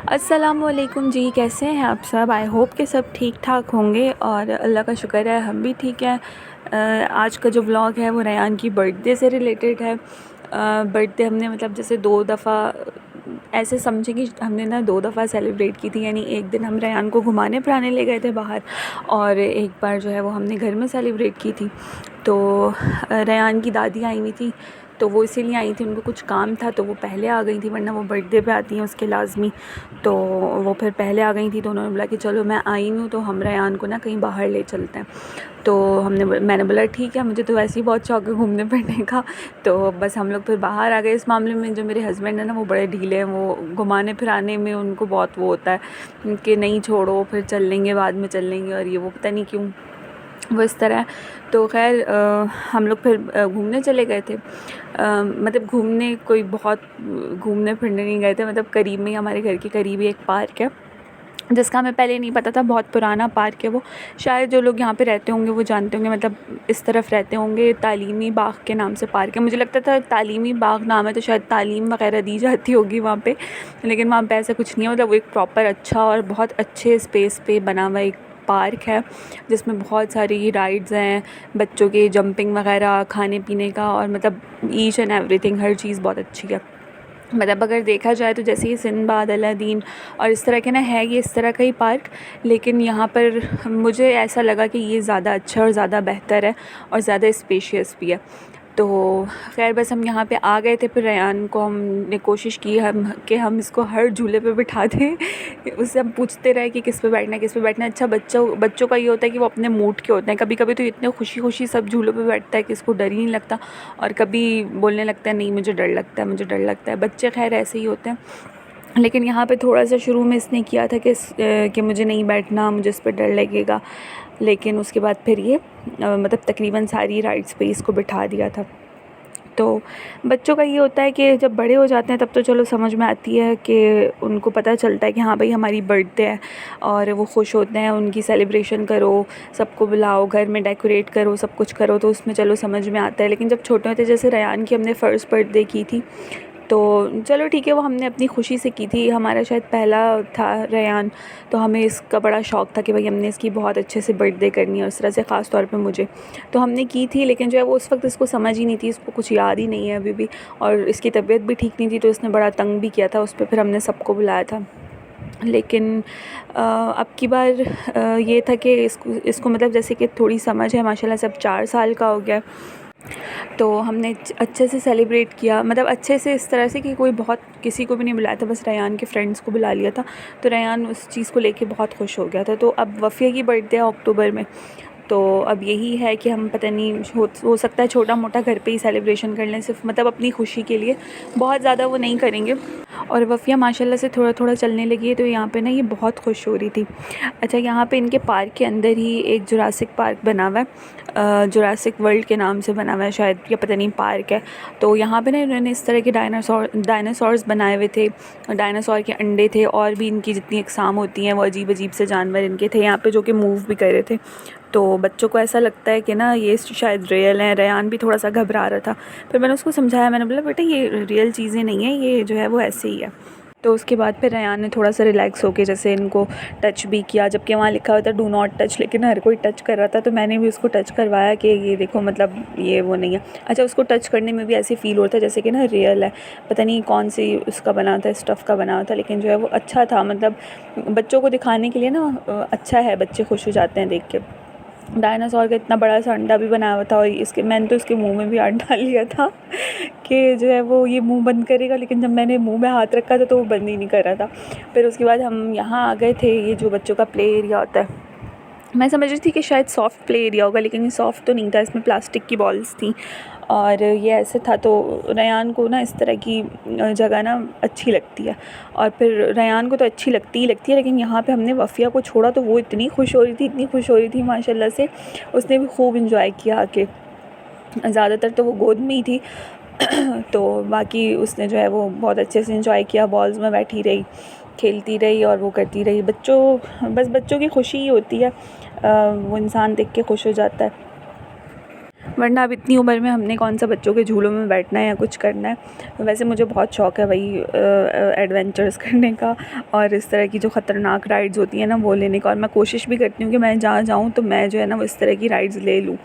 अस्सलामुअलैकुम जी, कैसे हैं आप सब? आई होप कि सब ठीक ठाक होंगे और अल्लाह का शुक्र है हम भी ठीक हैं। आज का जो व्लॉग है वो रेयान की बर्थडे से रिलेटेड है। बर्थडे हमने मतलब जैसे 2 दफ़ा ऐसे समझे कि हमने ना 2 दफ़ा सेलिब्रेट की थी। यानी एक दिन हम रेयान को घुमाने फिराने ले गए थे बाहर, और एक बार जो है वो हमने घर में सेलिब्रेट की थी। तो रेयान की दादी आई हुई थी, तो वो इसीलिए आई थी, उनको कुछ काम था तो वो पहले आ गई थी, वरना वो बर्थडे पे आती हैं उसके लाज़मी। तो वो फिर पहले आ गई थी, तो उन्होंने बोला कि चलो मैं आई हूँ तो हम रेयान को ना कहीं बाहर ले चलते हैं। तो मैंने बोला ठीक है, मुझे तो वैसे ही बहुत शौक है घूमने फिरने का। तो बस हम लोग फिर बाहर आ गए। इस मामले में जो मेरे हस्बैंड है ना वो बड़े ढीले हैं, वो घुमाने फिराने में उनको बहुत वो होता है कि नहीं छोड़ो, फिर चल लेंगे, बाद में चल लेंगे, और ये वो पता नहीं क्यों वो इस तरह है। तो खैर हम लोग फिर घूमने चले गए थे। मतलब घूमने कोई बहुत घूमने फिरने नहीं गए थे, मतलब करीब में ही, हमारे घर के करीब ही एक पार्क है जिसका हमें पहले नहीं पता था। बहुत पुराना पार्क है वो, शायद जो लोग यहाँ पे रहते होंगे वो जानते होंगे, मतलब इस तरफ रहते होंगे। तालीमी बाग के नाम से पार्क है। मुझे लगता था तालीमी बाग नाम है तो शायद तालीम वगैरह दी जाती होगी वहाँ पे, लेकिन वहाँ पे ऐसा कुछ नहीं है। मतलब वो एक प्रॉपर अच्छा और बहुत अच्छे स्पेस पे बना हुआ एक पार्क है जिसमें बहुत सारी राइड्स हैं, बच्चों के जंपिंग वगैरह, खाने पीने का, और मतलब ईच एंड एवरीथिंग, हर चीज़ बहुत अच्छी है। मतलब अगर देखा जाए तो जैसे ये सिंदबाद, अलादीन और इस तरह के ना है, ये इस तरह का ही पार्क, लेकिन यहाँ पर मुझे ऐसा लगा कि ये ज़्यादा अच्छा और ज़्यादा बेहतर है और ज़्यादा स्पेशियस भी है। तो ख़ैर बस हम यहाँ पे आ गए थे। फिर रेयान को हमने कोशिश की हम इसको हर झूले पे बिठा दें। उससे हम पूछते रहे कि किस पे बैठना है, किस पे बैठना है। अच्छा, बच्चों का ये होता है कि वो अपने मूड के होते हैं। कभी कभी तो इतने खुशी खुशी सब झूलों पे बैठता है कि इसको डर ही नहीं लगता, और कभी बोलने लगता है नहीं मुझे डर लगता है, मुझे डर लगता है। बच्चे खैर ऐसे ही होते हैं। लेकिन यहाँ पे थोड़ा सा शुरू में इसने किया था कि मुझे नहीं बैठना, मुझे इस पर डर लगेगा, लेकिन उसके बाद फिर ये मतलब तकरीबन सारी राइड्स पे इसको बिठा दिया था। तो बच्चों का ये होता है कि जब बड़े हो जाते हैं तब तो चलो समझ में आती है कि उनको पता चलता है कि हाँ भाई हमारी बर्थडे है, और वो खुश होते हैं, उनकी सेलिब्रेशन करो, सबको बुलाओ, घर में डेकोरेट करो, सब कुछ करो, तो उसमें चलो समझ में आता है। लेकिन जब छोटे होते, जैसे रेयान की हमने फ़र्स्ट बर्थडे की थी, तो चलो ठीक है, वो हमने अपनी खुशी से की थी। हमारा शायद पहला था रेयान, तो हमें इसका बड़ा शौक़ था कि भाई हमने इसकी बहुत अच्छे से बर्थडे करनी है, उस तरह से ख़ास तौर पे मुझे। तो हमने की थी, लेकिन जो है वो उस वक्त इसको समझ ही नहीं थी, इसको कुछ याद ही नहीं है अभी भी, और इसकी तबीयत भी ठीक नहीं थी, तो इसने बड़ा तंग भी किया था उस पर। फिर हमने सबको बुलाया था। लेकिन अब की बार ये था कि इसको मतलब जैसे कि थोड़ी समझ है माशाल्लाह से, अब 4 साल का हो गया। तो हमने अच्छे से सेलिब्रेट किया, मतलब अच्छे से इस तरह से कि कोई बहुत किसी को भी नहीं बुलाया था, बस रेयान के फ्रेंड्स को बुला लिया था। तो रेयान उस चीज़ को लेके बहुत खुश हो गया था। तो अब वफ़िया की बर्थडे है अक्टूबर में, तो अब यही है कि हम पता नहीं हो सकता है छोटा मोटा घर पे ही सेलिब्रेशन कर लें, सिर्फ मतलब अपनी खुशी के लिए, बहुत ज़्यादा वो नहीं करेंगे। और वफ़िया माशाल्लाह से थोड़ा थोड़ा चलने लगी है, तो यहाँ पे ना ये बहुत खुश हो रही थी। अच्छा, यहाँ पे इनके पार्क के अंदर ही एक जुरासिक पार्क बना हुआ है, जुरासिक वर्ल्ड के नाम से बना हुआ है शायद, या पता नहीं पार्क है। तो यहाँ पे ना इन्होंने इस तरह के डायनासोर्स बनाए हुए थे, डायनासोर के अंडे थे, और भी इनकी जितनी अक़साम होती हैं वो अजीब अजीब से जानवर इनके थे यहाँ पे, जो कि मूव भी कर रहे थे। तो बच्चों को ऐसा लगता है कि ना ये शायद रियल हैं। रेयान भी थोड़ा सा घबरा रहा था, फिर मैंने उसको समझाया, मैंने बोला बेटा ये रियल चीज़ें नहीं है, ये जो है वो ऐसे ही है। तो उसके बाद फिर रेयान ने थोड़ा सा रिलैक्स होके जैसे इनको टच भी किया, जबकि वहाँ लिखा हुआ था डू नॉट टच, लेकिन हर कोई टच कर रहा था, तो मैंने भी उसको टच करवाया कि ये देखो मतलब ये वो नहीं है। अच्छा, उसको टच करने में भी ऐसे फ़ील होता है जैसे कि ना रियल है, पता नहीं कौन सी उसका बना था, स्टफ़ का बना था, लेकिन जो है वो अच्छा था। मतलब बच्चों को दिखाने के लिए ना अच्छा है, बच्चे खुश हो जाते हैं देख के। डायनासोर का इतना बड़ा सा अंडा भी बनाया हुआ था, और मैंने तो इसके मुंह में भी हाथ डाल लिया था कि जो है वो ये मुंह बंद करेगा, लेकिन जब मैंने मुंह में हाथ रखा था तो वो बंद ही नहीं कर रहा था। फिर उसके बाद हम यहाँ आ गए थे, ये जो बच्चों का प्ले एरिया होता है। मैं समझ रही थी कि शायद सॉफ्ट प्ले एरिया होगा, लेकिन ये सॉफ्ट तो नहीं था, इसमें प्लास्टिक की बॉल्स थी, और ये ऐसे था। तो रेयान को ना इस तरह की जगह ना अच्छी लगती है, और फिर रेयान को तो अच्छी लगती ही लगती है, लेकिन यहाँ पे हमने वफ़िया को छोड़ा तो वो इतनी खुश हो रही थी, इतनी खुश हो रही थी माशाल्लाह से। उसने भी खूब इंजॉय किया आके, ज़्यादातर तो वो गोद में ही थी तो बाकी उसने जो है वो बहुत अच्छे से इंजॉय किया, बॉल्स में बैठी रही, खेलती रही और वो करती रही। बस बच्चों की खुशी ही होती है, वो इंसान देख के खुश हो जाता है। वरना अब इतनी उम्र में हमने कौन सा बच्चों के झूलों में बैठना है या कुछ करना है। वैसे मुझे बहुत शौक़ है वही एडवेंचर्स करने का और इस तरह की जो ख़तरनाक राइड्स होती हैं ना वो लेने का, और मैं कोशिश भी करती हूँ कि मैं जहाँ जाऊँ तो मैं जो है ना वो इस तरह की राइड्स ले लूँ।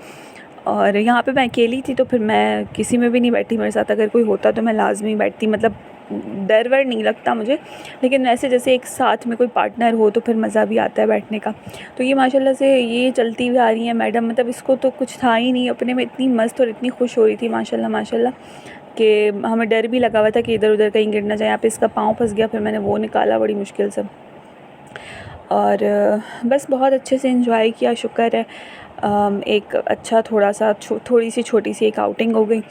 और यहाँ पे मैं अकेली थी तो फिर मैं किसी में भी नहीं बैठी, मेरे साथ अगर कोई होता तो मैं लाज़मी बैठती, मतलब डर वर नहीं लगता मुझे, लेकिन वैसे जैसे एक साथ में कोई पार्टनर हो तो फिर मज़ा भी आता है बैठने का। तो ये माशाल्लाह से ये चलती हुई आ रही है मैडम, मतलब इसको तो कुछ था ही नहीं, अपने में इतनी मस्त और इतनी खुश हो रही थी माशाल्लाह माशाल्लाह कि हमें डर भी लगा हुआ था कि इधर उधर कहीं गिर ना जाए। यहाँ पे इसका पाँव फंस गया, फिर मैंने वो निकाला बड़ी मुश्किल से, और बस बहुत अच्छे से एंजॉय किया, शुक्र है। एक अच्छा थोड़ी सी छोटी सी एक आउटिंग हो गई।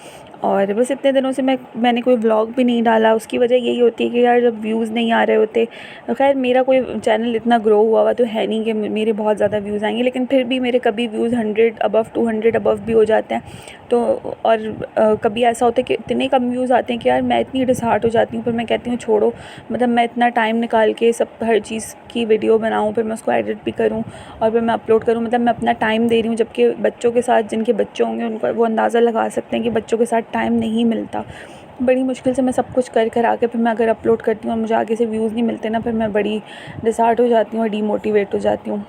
और बस इतने दिनों से मैंने कोई व्लॉग भी नहीं डाला, उसकी वजह यही होती है कि यार जब व्यूज़ नहीं आ रहे होते, खैर मेरा कोई चैनल इतना ग्रो हुआ तो है नहीं कि मेरे बहुत ज़्यादा व्यूज़ आएंगे, लेकिन फिर भी मेरे कभी व्यूज़ 100 अबव 200 अबव भी हो जाते हैं। तो और कभी ऐसा होता है कि इतने कम व्यूज़ आते हैं कि यार मैं इतनी डिसहार्ट हो जाती हूँ, फिर मैं कहती हूँ छोड़ो, मतलब मैं इतना टाइम निकाल के हर चीज़ की वीडियो बनाऊँ, फिर मैं उसको एडिट भी करूँ और फिर मैं अपलोड करूँ, मतलब मैं अपना टाइम दे रही हूँ। जबकि बच्चों के साथ, जिनके बच्चे होंगे उनको वो अंदाज़ा लगा सकते हैं कि बच्चों के साथ टाइम नहीं मिलता। बड़ी मुश्किल से मैं सब कुछ कर आके फिर मैं अगर अपलोड करती हूँ और मुझे आगे से व्यूज़ नहीं मिलते ना, फिर मैं बड़ी डिसहार्ट हो जाती हूँ और डीमोटिवेट हो जाती हूँ।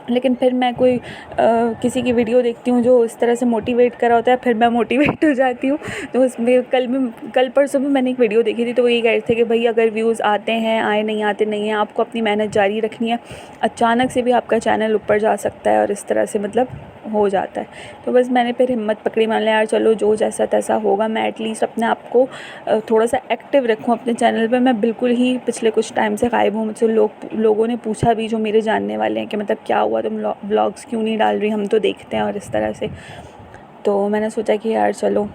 लेकिन फिर मैं कोई किसी की वीडियो देखती हूँ जो इस तरह से मोटिवेट कर रहा होता है, फिर मैं मोटिवेट हो जाती हूँ। तो उसमें कल परसों भी मैंने एक वीडियो देखी थी, तो वो ये कह रहे थे कि भाई अगर व्यूज़ आते हैं आए, नहीं आते नहीं हैं, आपको अपनी मेहनत जारी रखनी है, अचानक से भी आपका चैनल ऊपर जा सकता है और इस तरह से मतलब हो जाता है। तो बस मैंने फिर हिम्मत पकड़ी, मान लिया यार चलो जो जैसा तैसा होगा, मैं एटलीस्ट अपने आप को थोड़ा सा एक्टिव रखूँ अपने चैनल पे। मैं बिल्कुल ही पिछले कुछ टाइम से गायब हूँ। मुझसे लोगों ने पूछा भी, जो मेरे जानने वाले हैं, कि मतलब क्या हुआ, तुम व्लॉग्स क्यों नहीं डाल रही, हम तो देखते हैं और इस तरह से। तो मैंने सोचा कि यार चलो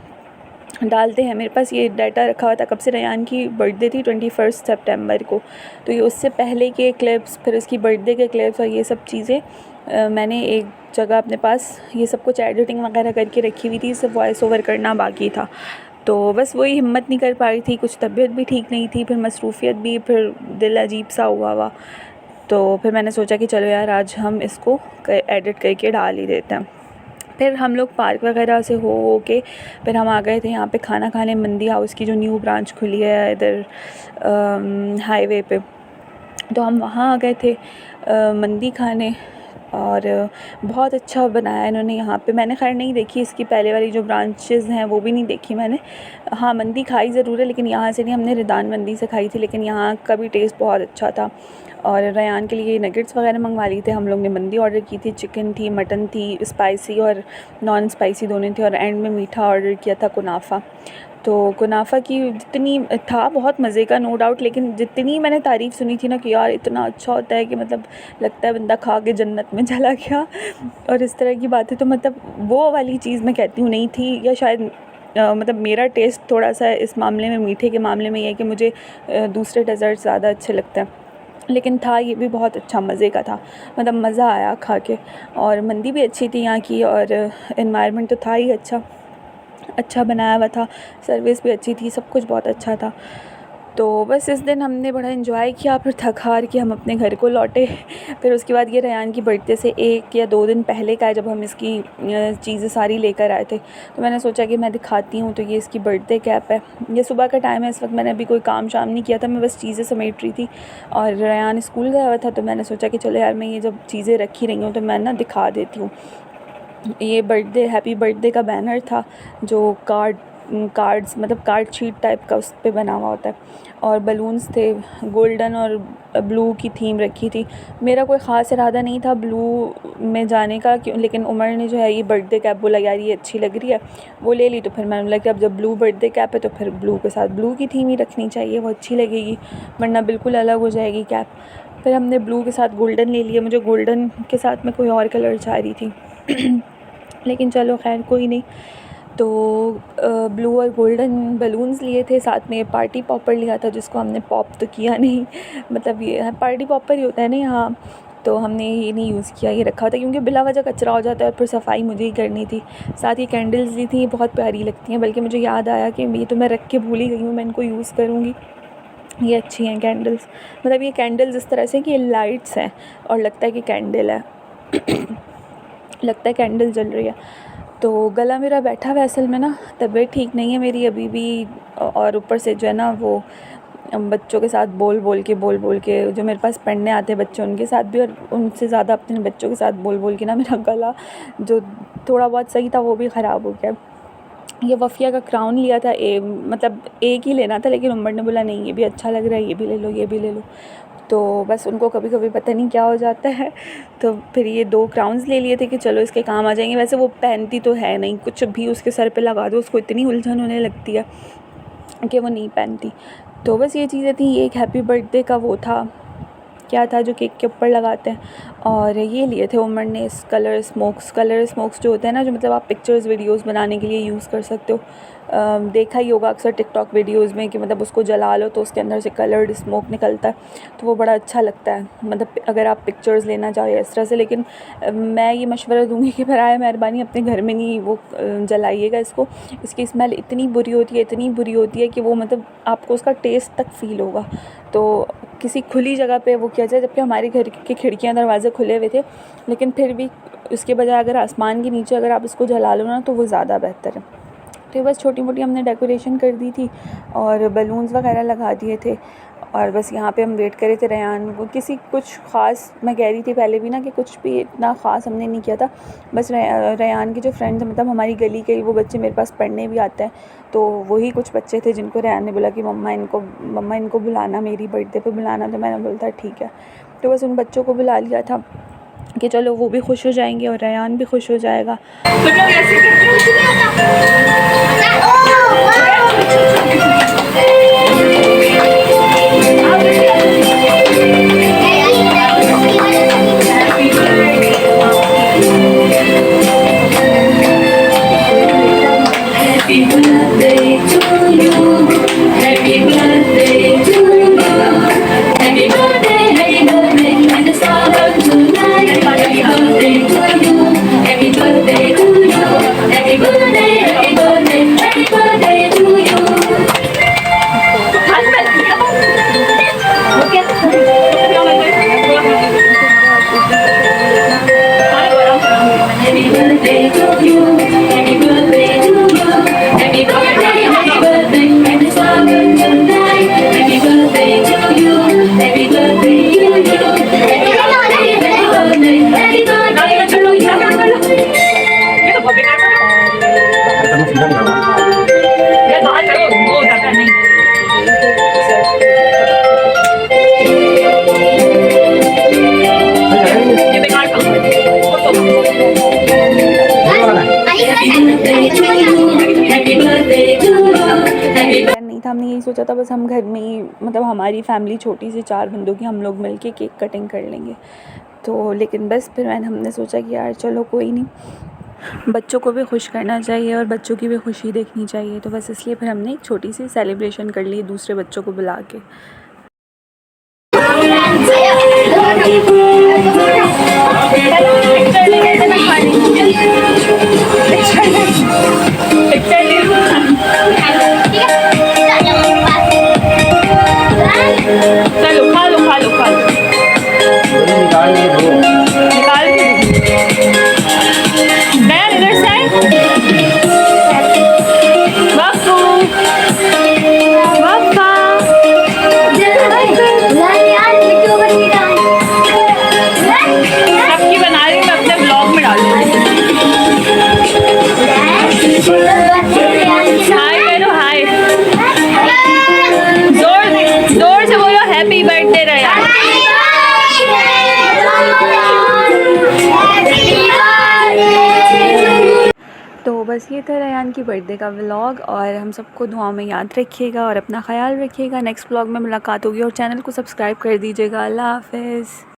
डालते हैं। मेरे पास ये डाटा रखा हुआ था कब से, रेयान की बर्थडे थी 21 सितंबर को, तो ये उससे पहले के क्लिप्स, फिर उसकी बर्थडे के क्लिप्स और ये सब चीज़ें मैंने एक जगह अपने पास ये सब कुछ एडिटिंग वगैरह करके रखी हुई थी, सिर्फ वॉइस ओवर करना बाकी था। तो बस वही हिम्मत नहीं कर पा रही थी, कुछ तबीयत भी ठीक नहीं थी, फिर मसरूफ़ियत भी, फिर दिल अजीब सा हुआ। तो फिर मैंने सोचा कि चलो यार आज हम इसको एडिट करके डाल ही देते हैं। फिर हम लोग पार्क वगैरह से हो के फिर हम आ गए थे यहाँ पे खाना खाने, मंदी हाउस की जो न्यू ब्रांच खुली है इधर हाईवे पे, तो हम वहाँ आ गए थे मंदी खाने। और बहुत अच्छा बनाया इन्होंने यहाँ पे। मैंने खैर नहीं देखी इसकी पहले वाली जो ब्रांचेज़ हैं वो भी नहीं देखी मैंने। हाँ, मंदी खाई ज़रूर है, लेकिन यहाँ से नहीं, हमने रिदान मंदी से खाई थी, लेकिन यहाँ का भी टेस्ट बहुत अच्छा था। और रेयान के लिए नगेट्स वगैरह मंगवा लिए थे हम लोग ने। मंदी ऑर्डर की थी, चिकन थी, मटन थी, स्पाइसी और नॉन स्पाइसी दोनों थे, और एंड में मीठा ऑर्डर किया था, कुनाफा। तो कुनाफा की जितनी था बहुत मज़े का, नो डाउट, लेकिन जितनी मैंने तारीफ़ सुनी थी ना कि यार इतना अच्छा होता है कि मतलब लगता है बंदा खा के जन्नत में चला गया और इस तरह की बातें, तो मतलब वो वाली चीज़ मैं कहती हूँ नहीं थी, या शायद मतलब मेरा टेस्ट थोड़ा सा इस मामले में, मीठे के मामले में ये है कि मुझे दूसरे डेज़र्ट ज़्यादा अच्छे लगते हैं। लेकिन था ये भी बहुत अच्छा, मज़े का था, मतलब मज़ा आया खा के। और मंदी भी अच्छी थी यहाँ की, और एनवायरनमेंट तो था ही अच्छा बनाया हुआ था, सर्विस भी अच्छी थी, सब कुछ बहुत अच्छा था। तो बस इस दिन हमने बड़ा एंजॉय किया, फिर थक हार के हम अपने घर को लौटे। फिर उसके बाद ये रेयान की बर्थडे से 1 या 2 दिन पहले का है जब हम इसकी चीज़ें सारी लेकर आए थे। तो मैंने सोचा कि मैं दिखाती हूँ। तो ये इसकी बर्थडे कैप है, ये सुबह का टाइम है, इस वक्त मैंने अभी कोई काम शाम नहीं किया था, मैं बस चीज़ें समेट रही थी और रेयान स्कूल गया हुआ था। तो मैंने सोचा कि चलो यार मैं ये जब चीज़ें रखी रही हूँ तो मैं ना दिखा देती हूँ। ये हैप्पी बर्थडे का बैनर था जो कार्ड्स मतलब कार्ड शीट टाइप का उस पे बना हुआ होता है, और बलून्स थे, गोल्डन और ब्लू की थीम रखी थी। मेरा कोई ख़ास इरादा नहीं था ब्लू में जाने का, लेकिन उमर ने जो है ये बर्थडे कैप बोला यार ये अच्छी लग रही है, वो ले ली। तो फिर मैंने बोला कि अब जब ब्लू बर्थडे कैप है तो फिर ब्लू के साथ ब्लू की थीम ही रखनी चाहिए, वो अच्छी लगेगी, वरना बिल्कुल अलग हो जाएगी कैप। फिर हमने ब्लू के साथ गोल्डन ले लिया, मुझे गोल्डन के साथ में कोई और कलर चाह रही थी लेकिन चलो खैर कोई नहीं। तो ब्लू और गोल्डन बलून्स लिए थे, साथ में पार्टी पॉपर लिया था जिसको हमने पॉप तो किया नहीं मतलब ये पार्टी पॉपर ही होता है ना यहाँ, तो हमने ये नहीं यूज़ किया, ये रखा था क्योंकि बिला वजह कचरा हो जाता है और फिर सफाई मुझे ही करनी थी। साथ ही कैंडल्स ली थी, ये बहुत प्यारी लगती हैं, बल्कि मुझे याद आया कि ये तो मैं रख के भूल ही गई हूँ, मैं इनको यूज़ करूँगी। ये अच्छी हैं कैंडल्स, मतलब ये कैंडल्स इस तरह से कि ये लाइट्स हैं और लगता है कि कैंडल है लगता है कैंडल जल रही है। तो गला मेरा बैठा हुआ है असल में ना, तबीयत ठीक नहीं है मेरी अभी भी, और ऊपर से जो है ना वो बच्चों के साथ बोल बोल के जो मेरे पास पढ़ने आते हैं बच्चे, उनके साथ भी और उनसे ज़्यादा अपने बच्चों के साथ बोल के ना मेरा गला जो थोड़ा बहुत सही था वो भी ख़राब हो गया। ये वफ़िया का क्राउन लिया था, मतलब एक ही लेना था, लेकिन उमर ने बोला नहीं ये भी अच्छा लग रहा है, ये भी ले लो, ये भी ले लो। तो बस उनको कभी कभी पता नहीं क्या हो जाता है, तो फिर ये 2 क्राउन्स ले लिए थे कि चलो इसके काम आ जाएंगे। वैसे वो पहनती तो है नहीं, कुछ भी उसके सर पे लगा दो उसको इतनी उलझन होने लगती है कि वो नहीं पहनती। तो बस ये चीज़ें थी, एक हैप्पी बर्थडे का वो था, क्या था जो केक के ऊपर लगाते हैं। और ये लिए थे उमर ने कलर स्मोक्स जो होते हैं ना, जो मतलब आप पिक्चर्स वीडियोस बनाने के लिए यूज़ कर सकते हो। देखा ही होगा अक्सर टिकटॉक वीडियोस में कि मतलब उसको जला लो तो उसके अंदर से कलर्ड स्मोक निकलता है, तो वो बड़ा अच्छा लगता है मतलब अगर आप पिक्चर्स लेना चाहो इस तरह से। लेकिन मैं ये मशवरा दूँगी कि बराए मेहरबानी अपने घर में नहीं वो जलाइएगा इसको, इसकी स्मेल इतनी बुरी होती है कि वो मतलब आपको उसका टेस्ट तक फ़ील होगा। तो किसी खुली जगह पे वो किया जाए, जबकि हमारे घर की खिड़कियाँ दरवाज़े खुले हुए थे, लेकिन फिर भी उसके बजाय अगर आसमान के नीचे अगर आप इसको जला लो ना तो वो ज़्यादा बेहतर है। तो बस छोटी मोटी हमने डेकोरेशन कर दी थी और बलून्स वगैरह लगा दिए थे, और बस यहाँ पे हम वेट कर रहे थे रेयान को। किसी कुछ ख़ास, मैं कह रही थी पहले भी ना कि कुछ भी इतना ख़ास हमने नहीं किया था। बस रेयान के जो फ्रेंड्स मतलब हमारी गली के वो बच्चे मेरे पास पढ़ने भी आते हैं, तो वही कुछ बच्चे थे जिनको रेयान ने बोला कि मम्मा इनको बुलाना, मेरी बर्थडे पे बुलाना। तो मैंने बोला था ठीक है। तो बस उन बच्चों को बुला लिया था कि चलो वो भी खुश हो जाएंगे और रेयान भी खुश हो जाएगा। नहीं था, हमने यही सोचा था बस हम घर में ही मतलब हमारी फैमिली छोटी सी 4 बंदों की, हम लोग मिलके केक कटिंग कर लेंगे। तो लेकिन बस फिर हमने सोचा कि यार चलो कोई नहीं, बच्चों को भी खुश करना चाहिए और बच्चों की भी खुशी देखनी चाहिए। तो बस इसलिए फिर हमने एक छोटी सी सेलिब्रेशन कर ली दूसरे बच्चों को बुला के। चलो खा लो निकाल के नया इधर से सबकी बना रही हूँ, मैं अपने ब्लॉग में डालूंगी। हाय करो, हाय जोर से बोलो, हैप्पी बर्थडे रेयान। तो बस ये था रेयान की बर्थडे का व्लॉग, और हम सबको दुआओं में याद रखिएगा और अपना ख्याल रखिएगा। नेक्स्ट व्लॉग में मुलाकात होगी और चैनल को सब्सक्राइब कर दीजिएगा। अल्लाह हाफ़िज़।